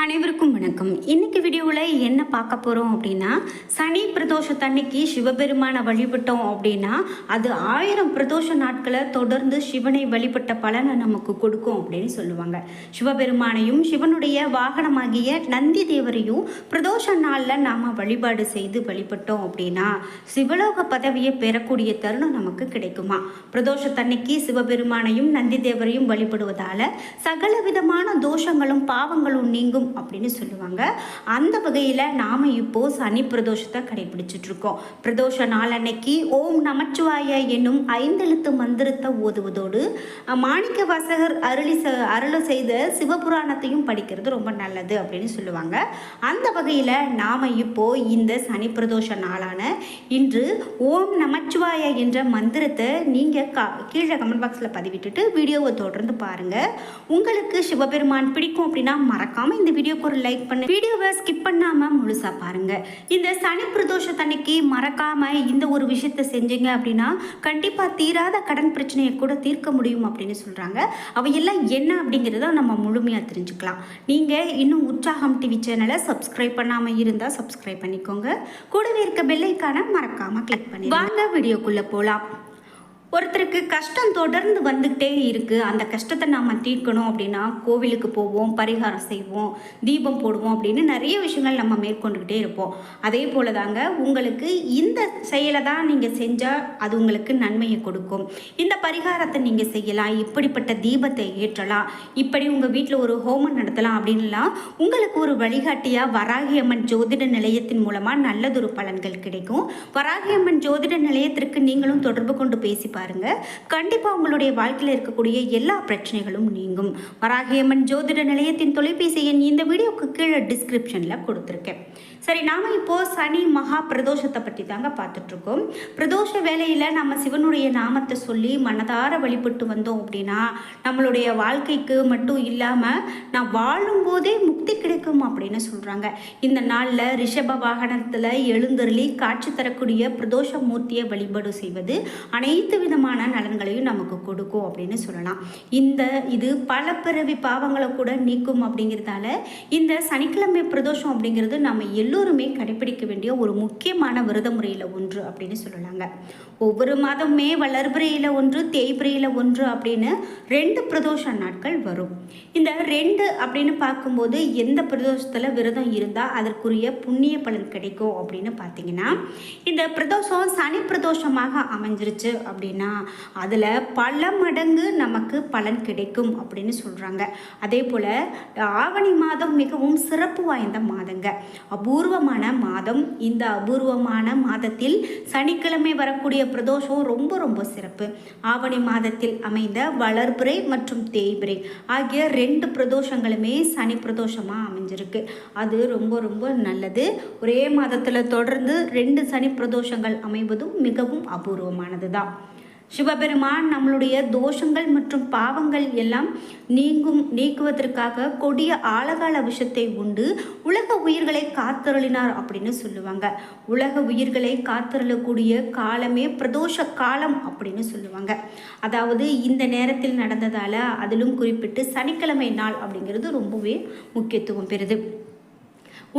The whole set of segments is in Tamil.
அனைவருக்கும் வணக்கம். இன்னைக்கு வீடியோவில் என்ன பார்க்க போகிறோம் அப்படின்னா, சனி பிரதோஷத்தன்னைக்கு சிவபெருமானை வழிபட்டோம் அப்படின்னா அது 1000 பிரதோஷ நாட்களை தொடர்ந்து சிவனை வழிபட்ட பலனை நமக்கு கொடுக்கும் அப்படின்னு சொல்லுவாங்க. சிவபெருமானையும் சிவனுடைய வாகனமாகிய நந்தி தேவரையும் பிரதோஷ நாளில் நாம் வழிபாடு செய்து வழிபட்டோம் அப்படின்னா சிவலோக பதவியை பெறக்கூடிய தருணம் நமக்கு கிடைக்குமா. பிரதோஷத்தன்னைக்கு சிவபெருமானையும் நந்தி தேவரையும் வழிபடுவதால் சகல விதமான தோஷங்களும் பாவங்களும் நீங்கும் அப்படின்னு சொல்லுவாங்க. அந்த வகையில் நாம் இப்போ சனி பிரதோஷத்தை கடைபிடிச்சிட்டு இருக்கோம். பிரதோஷ நாள் அன்னைக்கு ஓம் நமச்சிவாய என்னும் 5 எழுத்து மந்திரத்தை ஓதுவதோடு மாணிக்க வாசகர் அருள செய்த சிவபுராணத்தையும் படிக்கிறது ரொம்ப நல்லது அப்படின்னு சொல்லுவாங்க. அந்த வகையில் நாம் இப்போ இந்த சனி பிரதோஷ நாளான இன்று ஓம் நமச்சிவாய என்ற மந்திரத்தை நீங்கள் கீழே கமெண்ட் பாக்ஸில் பதிவிட்டுட்டு வீடியோவை தொடர்ந்து பாருங்கள். உங்களுக்கு சிவபெருமான் பிடிக்கும் அப்படின்னா மறக்காமல் இந்த வீடியோக்கு ஒரு லைக் பண்ணு, வீடியோவை ஸ்கிப் பண்ணாமல் முழுசாக பாருங்கள். இந்த சனி பிரதோஷத்தன்னைக்கு மறக்காமல் இந்த ஒரு விஷயத்தை செஞ்சீங்க அப்படின்னா கண்டிப்பாக தீராத கடன் பிரச்சனையை கூட தீர்க்க முடியும் அப்படின்னு சொல்கிறாங்க. அவையெல்லாம் என்ன அப்படிங்கிறத நம்ம முழுமையாக தெரிஞ்சுக்கலாம். நீங்கள் இன்னும் உற்சாகம் டிவி சேனலை சப்ஸ்கிரைப் பண்ணாமல் இருந்தால் சப்ஸ்கிரைப் பண்ணிக்கோங்க. கூடவே இருக்க பெல் ஐகானை மறக்காமல் கிளிக் பண்ணி வாங்க வீடியோக்குள்ளே போகலாம். ஒருத்தருக்கு கஷ்டம் தொடர்ந்து வந்துக்கிட்டே இருக்குது. அந்த கஷ்டத்தை நாம் தீர்க்கணும் அப்படின்னா கோவிலுக்கு போவோம், பரிகாரம் செய்வோம், தீபம் போடுவோம் அப்படின்னு நிறைய விஷயங்கள் நம்ம மேற்கொண்டுக்கிட்டே இருப்போம். அதே போல் தாங்க உங்களுக்கு இந்த செயலை தான் நீங்கள் செஞ்சால் அது உங்களுக்கு நன்மையை கொடுக்கும். இந்த பரிகாரத்தை நீங்கள் செய்யலாம், இப்படிப்பட்ட தீபத்தை ஏற்றலாம், இப்படி உங்கள் வீட்டில் ஒரு ஹோமம் நடத்தலாம் அப்படின்லாம் உங்களுக்கு ஒரு வழிகாட்டியாக வராகியம்மன் ஜோதிட நிலையத்தின் மூலமாக நல்லதொரு பலன்கள் கிடைக்கும். வராகியம்மன் ஜோதிட நிலையத்திற்கு நீங்களும் தொடர்பு கொண்டு பேசி பாருங்க. கண்டிப்பா உங்களுடைய வாழ்க்கையில் இருக்கக்கூடிய எல்லா பிரச்சனைகளும் நீங்கும். வராகியம்மன் ஜோதிட நிலையத்தின் தொலைபேசி எண் இந்த வீடியோக்கு கீழே டிஸ்கிரிப்ஷன்ல கொடுத்துருக்கேன். சரி, நாம இப்போ சனி மகா பிரதோஷத்தை பற்றி தாங்க பார்த்துட்டு இருக்கோம். பிரதோஷ வேளையில நம்ம சிவனுடைய நாமத்தை சொல்லி மனதார வழிபட்டு வந்தோம் அப்படின்னா நம்மளுடைய வாழ்க்கைக்கு மட்டும் இல்லாம நான் வாழும் போதே முக்தி கிடைக்கும் அப்படின்னு சொல்றாங்க. இந்த நாள்ல ரிஷப வாகனத்துல எழுந்தருளி காட்சி தரக்கூடிய பிரதோஷ மூர்த்தியை வழிபாடு செய்வது அனைத்து விதமான நலன்களையும் நமக்கு கொடுக்கும் அப்படின்னு சொல்லலாம். இது பல பிறவி பாவங்களை கூட நீக்கும் அப்படிங்கிறதால இந்த சனிக்கிழமை பிரதோஷம் அப்படிங்கிறது நம்ம எல்லோருமே கடைபிடிக்க வேண்டிய ஒரு முக்கியமான விரத முறையில் ஒன்று அப்படின்னு சொல்லலாங்க. ஒவ்வொரு மாதமே வளர்பிறையில் ஒன்று, தேய்பிறையில் ஒன்று அப்படின்னு 2 பிரதோஷ நாட்கள் வரும். இந்த 2 அப்படின்னு பார்க்கும்போது எந்த பிரதோஷத்தில் விரதம் இருந்தால் அதற்குரிய புண்ணிய பலன் கிடைக்கும் அப்படின்னு பார்த்தீங்கன்னா, இந்த பிரதோஷம் சனி பிரதோஷமாக அமைஞ்சிருச்சு அப்படின்னா அதில் பல மடங்கு நமக்கு பலன் கிடைக்கும் அப்படின்னு சொல்கிறாங்க. அதே போல் ஆவணி மாதம் மிகவும் சிறப்பு வாய்ந்த மாதங்க, அபூர்வமான மாதம். இந்த அபூர்வமான மாதத்தில் சனிக்கிழமை வரக்கூடிய பிரதோஷம் ரொம்ப ரொம்ப சிறப்பு. ஆவணி மாதத்தில் அமைந்த வளர்பிறை மற்றும் தேய்பிறை ஆகிய 2 பிரதோஷங்களுமே சனி பிரதோஷமாக அமைஞ்சிருக்கு. அது ரொம்ப ரொம்ப நல்லது. ஒரே மாதத்தில் தொடர்ந்து 2 சனி பிரதோஷங்கள் அமைவதும் மிகவும் அபூர்வமானது தான். சிவபெருமான் நம்மளுடைய தோஷங்கள் மற்றும் பாவங்கள் எல்லாம் நீக்குவதற்காக கொடிய ஆழகால விஷத்தை உண்டு உலக உயிர்களை காத்தருளினார் அப்படின்னு சொல்லுவாங்க. உலக உயிர்களை காத்தருளக்கூடிய காலமே பிரதோஷ காலம் அப்படின்னு சொல்லுவாங்க. அதாவது இந்த நேரத்தில் நடந்ததால அதிலும் குறிப்பிட்டு சனிக்கிழமை நாள் அப்படிங்கிறது ரொம்பவே முக்கியத்துவம் பெறுது.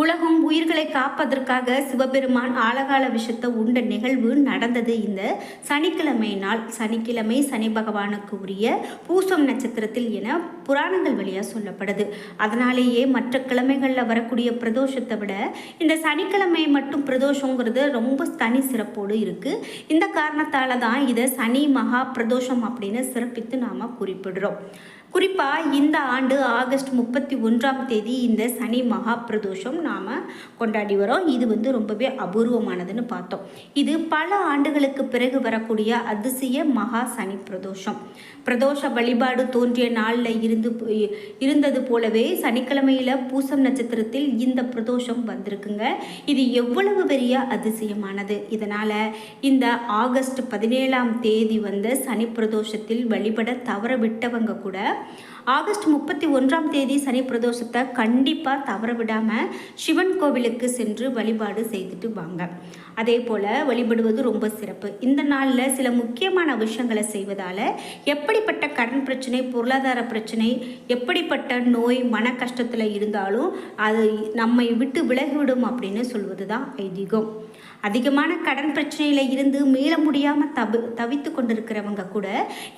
உலகம் உயிர்களை காப்பதற்காக சிவபெருமான் ஆழகால விஷத்தை உண்ட நிகழ்வு நடந்தது இந்த சனிக்கிழமை நாள். சனிக்கிழமை சனி பகவானுக்கு உரிய பூசம் நட்சத்திரத்தில் என புராணங்கள் வழியாக சொல்லப்படுது. அதனாலேயே மற்ற கிழமைகளில் வரக்கூடிய பிரதோஷத்தை விட இந்த சனிக்கிழமை மட்டும் பிரதோஷங்கிறது ரொம்ப தனி சிறப்போடு இருக்குது. இந்த காரணத்தால் தான் இதை சனி மகா பிரதோஷம் அப்படின்னு சிறப்பித்து நாம் குறிப்பிடுறோம். குறிப்பாக இந்த ஆண்டு ஆகஸ்ட் 31ஆம் தேதி இந்த சனி மகா பிரதோஷம் நாம் கொண்டாடி வரோம். இது ரொம்பவே அபூர்வமானதுன்னு பார்த்தோம். இது பல ஆண்டுகளுக்கு பிறகு வரக்கூடிய அதிசய மகா சனி பிரதோஷம். பிரதோஷ வழிபாடு தோன்றிய நாளில் இருந்தது போலவே சனிக்கிழமையில் பூசம் நட்சத்திரத்தில் இந்த பிரதோஷம் வந்திருக்குங்க. இது எவ்வளவு பெரிய அதிசயமானது. இதனால் இந்த ஆகஸ்ட் 17ஆம் தேதி வந்த சனி பிரதோஷத்தில் வழிபட தவற விட்டவங்க கூட ஆகஸ்ட் 31ஆம் தேதி சனி பிரதோஷத்தை கண்டிப்பாக தவற விடாமல் சிவன் கோவிலுக்கு சென்று வழிபாடு செய்துட்டு வாங்க. அதே போல் வழிபடுவது ரொம்ப சிறப்பு. இந்த நாளில் சில முக்கியமான விஷயங்களை செய்வதால் எப்படிப்பட்ட கடன் பிரச்சனை, பொருளாதார பிரச்சனை, எப்படிப்பட்ட நோய், மன கஷ்டத்தில் இருந்தாலும் அது நம்மை விட்டு விலகிவிடும் அப்படின்னு சொல்வது தான் ஐதீகம். அதிகமான கடன் பிரச்சனையில் இருந்து மீள முடியாமல் தவித்து கொண்டிருக்கிறவங்க கூட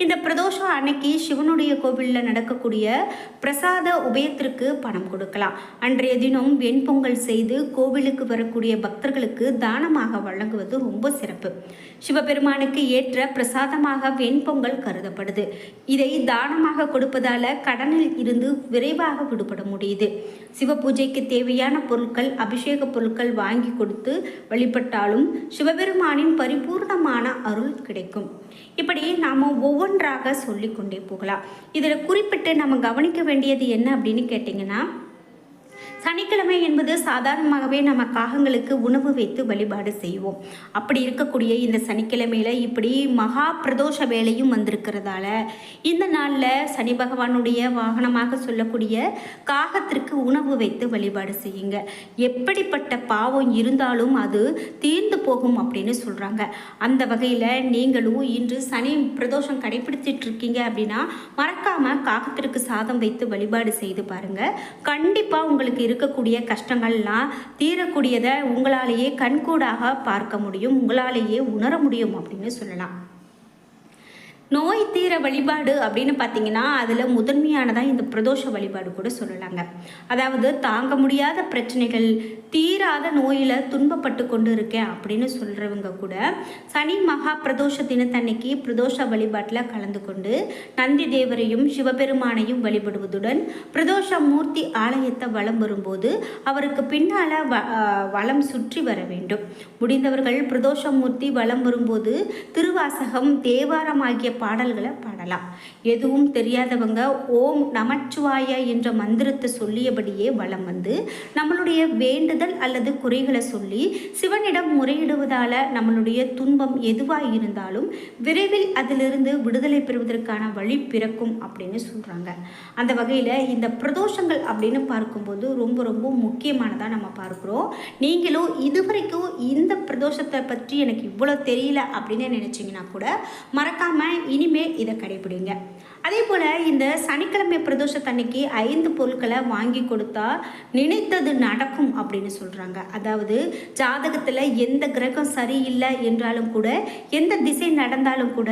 இந்த பிரதோஷம் அன்னைக்கு சிவனுடைய கோவிலில் நடக்கக்கூடிய பிரசாத உபயத்திற்கு பணம் கொடுக்கலாம். அன்றைய தினம் வெண்பொங்கல் செய்து கோவிலுக்கு வரக்கூடிய பக்தர்களுக்கு தானமாக வழங்குவது ரொம்ப சிறப்பு. சிவபெருமானுக்கு ஏற்ற பிரசாதமாக வெண்பொங்கல் கருதப்படுது. இதை தானமாக கொடுப்பதால் கடனில் இருந்து விரைவாக விடுபட முடியுது. சிவ பூஜைக்கு தேவையான பொருட்கள், அபிஷேக பொருட்கள் வாங்கி கொடுத்து வழிபட்டாலும் சிவபெருமானின் பரிபூர்ணமான அருள் கிடைக்கும். இப்படி நாம் ஒவ்வொன்றாக சொல்லிக்கொண்டே போகலாம். இதில் குறிப்பிட்டு நம்ம கவனிக்க வேண்டியது என்ன அப்படின்னு கேட்டிங்கன்னா, சனிக்கிழமை என்பது சாதாரணமாகவே நம்ம காகங்களுக்கு உணவு வைத்து வழிபாடு செய்வோம். அப்படி இருக்கக்கூடிய இந்த சனிக்கிழமையில் இப்படி மகா பிரதோஷ வேலையும் வந்திருக்கிறதால இந்த நாளில் சனி பகவானுடைய வாகனமாக சொல்லக்கூடிய காகத்திற்கு உணவு வைத்து வழிபாடு செய்யுங்க. எப்படிப்பட்ட பாவம் இருந்தாலும் அது தீர்ந்து போகும் அப்படின்னு சொல்கிறாங்க. அந்த வகையில் நீங்களும் இன்று சனி பிரதோஷம் கடைபிடிச்சிட்டு இருக்கீங்க அப்படின்னா மறக்காமல் காகத்திற்கு சாதம் வைத்து வழிபாடு செய்து பாருங்கள். கண்டிப்பாக உங்களுக்கு இருக்கக்கூடிய கஷ்டங்கள்லாம் தீரக்கூடியதை உங்களாலேயே கண்கூடாக பார்க்க முடியும், உங்களாலேயே உணர முடியும் அப்படின்னு சொல்லலாம். நோய் தீர வழிபாடு அப்படின்னு பார்த்தீங்கன்னா அதில் முதன்மையானதாக இந்த பிரதோஷ வழிபாடு கூட சொல்லலாங்க. அதாவது தாங்க முடியாத பிரச்சனைகள், தீராத நோயில் துன்பப்பட்டு கொண்டு இருக்கேன் அப்படின்னு சொல்கிறவங்க கூட சனி மகா பிரதோஷ தினத்தன்னைக்கு பிரதோஷ வழிபாட்டில் கலந்து கொண்டு நந்தி தேவரையும் சிவபெருமானையும் வழிபடுவதுடன் பிரதோஷ மூர்த்தி ஆலயத்தை வலம் வரும்போது அவருக்கு பின்னால் வலம் சுற்றி வர வேண்டும். முடிந்தவர்கள் பிரதோஷ மூர்த்தி வலம் வரும்போது திருவாசகம், தேவாரம் ஆகிய பாடல்களை பாடலாம். எதுவும் தெரியாதவங்க ஓம் நமச்சிவாய என்ற மந்திரத்தை சொல்லியபடியே வலம் வந்து நம்மளுடைய வேண்டுதல் அல்லது குறைகளை சொல்லி சிவனிடம் முறையிடுவதால நம்மளுடைய துன்பம் எதுவாக இருந்தாலும் விரைவில் அதிலிருந்து விடுதலை பெறுவதற்கான வழி பிறக்கும் அப்படின்னு சொல்றாங்க. அந்த வகையில் இந்த பிரதோஷங்கள் அப்படின்னு பார்க்கும்போது ரொம்ப ரொம்ப முக்கியமானதாக நம்ம பார்க்குறோம். நீங்களும் இதுவரைக்கும் இந்த பிரதோஷத்தை பற்றி எனக்கு இவ்வளோ தெரியல அப்படின்னு நினைச்சிங்கன்னா கூட மறக்காம இனிமே இதை கடைபிடிங்க. அதே போல் இந்த சனிக்கிழமை பிரதோஷத்தன்னைக்கு 5 பொருட்களை வாங்கி கொடுத்தா நினைத்தது நடக்கும் அப்படின்னு சொல்கிறாங்க. அதாவது ஜாதகத்தில் எந்த கிரகம் சரியில்லை என்றாலும் கூட, எந்த திசை நடந்தாலும் கூட,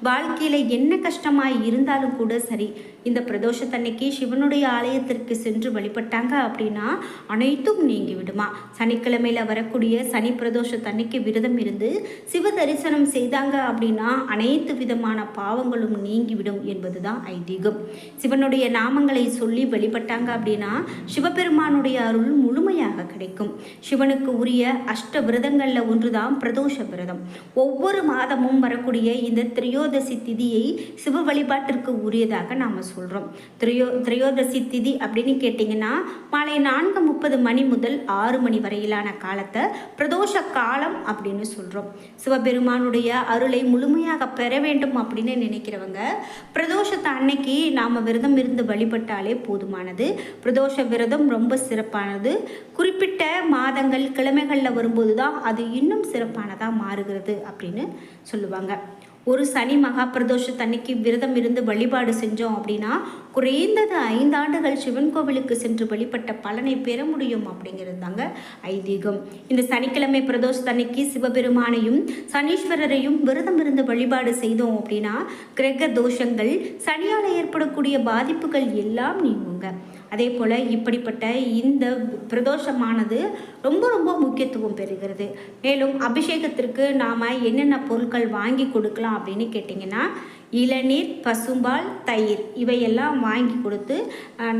வாழ்க்கையில் என்ன கஷ்டமாக இருந்தாலும் கூட சரி, இந்த பிரதோஷத்தன்னைக்கு சிவனுடைய ஆலயத்திற்கு சென்று வழிபட்டாங்க அப்படின்னா அனைத்தும் நீங்கி விடுமா. சனிக்கிழமையில் வரக்கூடிய சனி பிரதோஷத்தன்னைக்கு விரதம் இருந்து சிவ தரிசனம் செய்தாங்க அப்படின்னா அனைத்து விதமான பாவங்களும் நீங்கிவிடும் என்பதுதான் ஐதீகம். சிவனுடைய நாமங்களை சொல்லி வழிபட்டாங்க அப்படின்னா சிவபெருமானுடைய அருள் முழுமையாக கிடைக்கும். சிவனுக்கு உரிய அஷ்ட விரதங்களில் ஒன்றுதான் பிரதோஷ விரதம். ஒவ்வொரு மாதமும் வரக்கூடிய இந்த திரையோதசி திதியை சிவ வழிபாட்டிற்கு உரியதாக நாம் சொல்கிறோம். திரையோதசி திதி அப்படின்னு கேட்டிங்கன்னா மாலை 4:30 மணி முதல் 6 மணி வரையிலான காலத்தை பிரதோஷ காலம் அப்படின்னு சொல்கிறோம். சிவபெருமானுடைய அருளை முழுமையாக பெற வேண்டும் அப்படின்னு நினைக்கிறவங்க பிரதோஷத்தை அன்னைக்கு நாம் விரதம் இருந்து வழிபட்டாலே போதுமானது. பிரதோஷ விரதம் ரொம்ப சிறப்பானது. குறிப்பிட்ட மாதங்கள், கிழமைகளில் வரும்போது தான் அது இன்னும் சிறப்பானதாக மாறுகிறது அப்படின்னு சொல்லுவாங்க. ஒரு சனி மகா பிரதோஷத்தன்னைக்கு விரதம் இருந்து வழிபாடு செஞ்சோம் அப்படின்னா குறைந்தது 5 ஆண்டுகள் சிவன் கோவிலுக்கு சென்று வழிபட்ட பலனை பெற முடியும் அப்படிங்கிறது தாங்க ஐதீகம். இந்த சனிக்கிழமை பிரதோஷத்தன்னைக்கு சிவபெருமானையும் சனீஸ்வரரையும் விரதம் இருந்து வழிபாடு செய்தோம் அப்படின்னா கிரக தோஷங்கள், சனியால் ஏற்படக்கூடிய பாதிப்புகள் எல்லாம் நீங்குங்க. அதே போல் இப்படிப்பட்ட இந்த பிரதோஷமானது ரொம்ப ரொம்ப முக்கியத்துவம் பெறுகிறது. மேலும் அபிஷேகத்திற்கு நாம் என்னென்ன பொருட்கள் வாங்கி கொடுக்கலாம் அப்படின்னு கேட்டிங்கன்னா இளநீர், பசும்பால், தயிர் இவையெல்லாம் வாங்கி கொடுத்து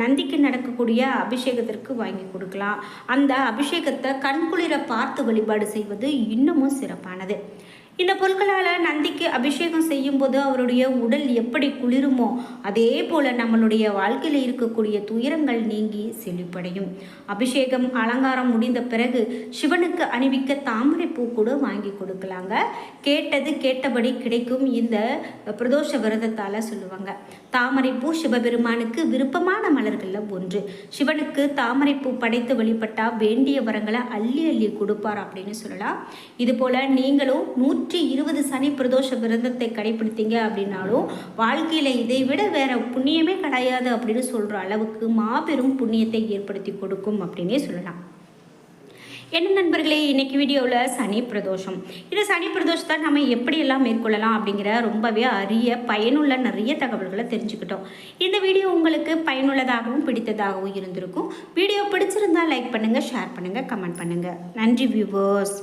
நந்திக்கு நடக்கக்கூடிய அபிஷேகத்திற்கு வாங்கி கொடுக்கலாம். அந்த அபிஷேகத்தை கண்குளிர பார்த்து வழிபாடு செய்வது இன்னமும் சிறப்பானது. இந்த பொருட்களால் நந்திக்கு அபிஷேகம் செய்யும்போது அவருடைய உடல் எப்படி குளிருமோ அதே போல் நம்மளுடைய வாழ்க்கையில் இருக்கக்கூடிய துயரங்கள் நீங்கி செழிப்படையும். அபிஷேகம் அலங்காரம் முடிந்த பிறகு சிவனுக்கு அணிவிக்க தாமரை பூ கூட வாங்கி கொடுக்கலாங்க. கேட்டது கேட்டபடி கிடைக்கும் இந்த பிரதோஷ விரதத்தால் சொல்லுவாங்க. தாமரை பூ சிவபெருமானுக்கு விருப்பமான மலர்களில் ஒன்று. சிவனுக்கு தாமரை பூ படைத்து வழிபட்டால் வேண்டிய வரங்களை அள்ளி அள்ளி கொடுப்பார் அப்படின்னு சொல்லலாம். இது போல் நீங்களும் 120 சனி பிரதோஷ விரதத்தை கடைபிடித்தீங்க அப்படின்னாலும் வாழ்க்கையில் இதை விட வேற புண்ணியமே கிடையாது அப்படின்னு சொல்கிற அளவுக்கு மாபெரும் புண்ணியத்தை ஏற்படுத்தி கொடுக்கும் அப்படின்னே சொல்லலாம். என்ன நண்பர்களே, இன்னைக்கு வீடியோவில் சனி பிரதோஷம். இந்த சனி பிரதோஷத்தை நம்ம எப்படியெல்லாம் மேற்கொள்ளலாம் அப்படிங்கிற ரொம்பவே அரிய பயனுள்ள நிறைய தகவல்களை தெரிஞ்சுக்கிட்டோம். இந்த வீடியோ உங்களுக்கு பயனுள்ளதாகவும் பிடித்ததாகவும் இருந்திருக்கும். வீடியோ பிடிச்சிருந்தால் லைக் பண்ணுங்கள், ஷேர் பண்ணுங்கள், கமெண்ட் பண்ணுங்கள். நன்றி வியூவர்ஸ்.